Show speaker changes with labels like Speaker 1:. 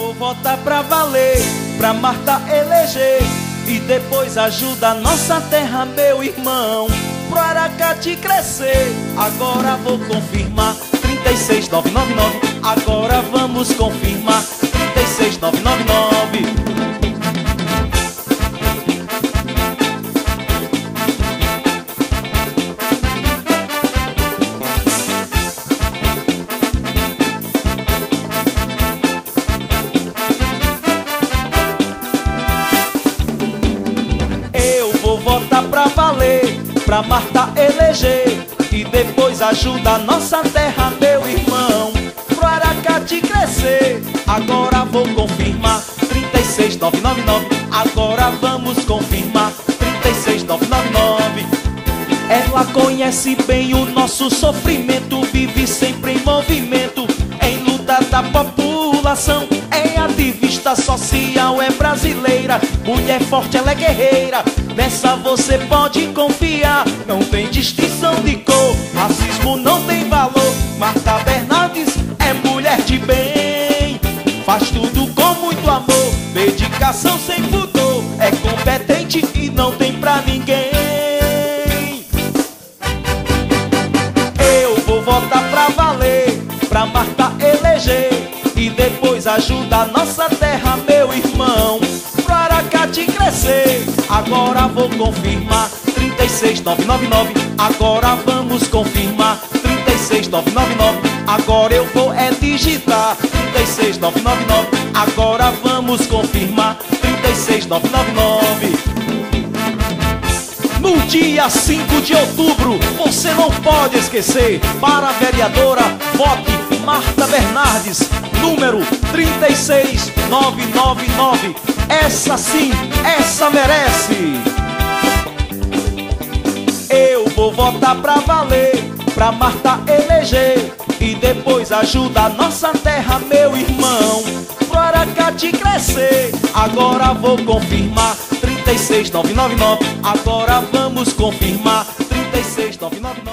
Speaker 1: vou votar pra valer, pra Marta eleger e depois ajuda a nossa terra, meu irmão, pro Aracati crescer. Agora vou confirmar 36999. Agora vamos confirmar 36999. Vou votar pra valer, pra Marta eleger e depois ajuda a nossa terra, meu irmão, pro Aracati crescer. Agora vou confirmar 36999. Agora vamos confirmar 36999. Ela conhece bem o nosso sofrimento, vive sempre em movimento, em luta da população. É ativista social, é brasileira, mulher forte, ela é guerreira. Nessa você pode confiar, não tem distinção de cor, racismo não tem valor. Marta Bernardes é mulher de bem, faz tudo com muito amor, dedicação sem pudor, é competente e não tem pra ninguém. Eu vou votar pra valer, pra Marta eleger e depois ajuda a nossa terra, meu irmão, pro Aracati crescer. Agora vou confirmar 36999. Agora vamos confirmar 36999. Agora eu vou digitar 36999. Agora vamos confirmar 36999. No dia 5 de outubro, você não pode esquecer, para a vereadora, vote Marta Bernardes, número 36999. Essa sim, essa merece. Eu vou votar pra valer, pra Marta eleger e depois ajuda a nossa terra, meu irmão, pro Aracati crescer. Agora vou confirmar 36999. Agora vamos confirmar 36999.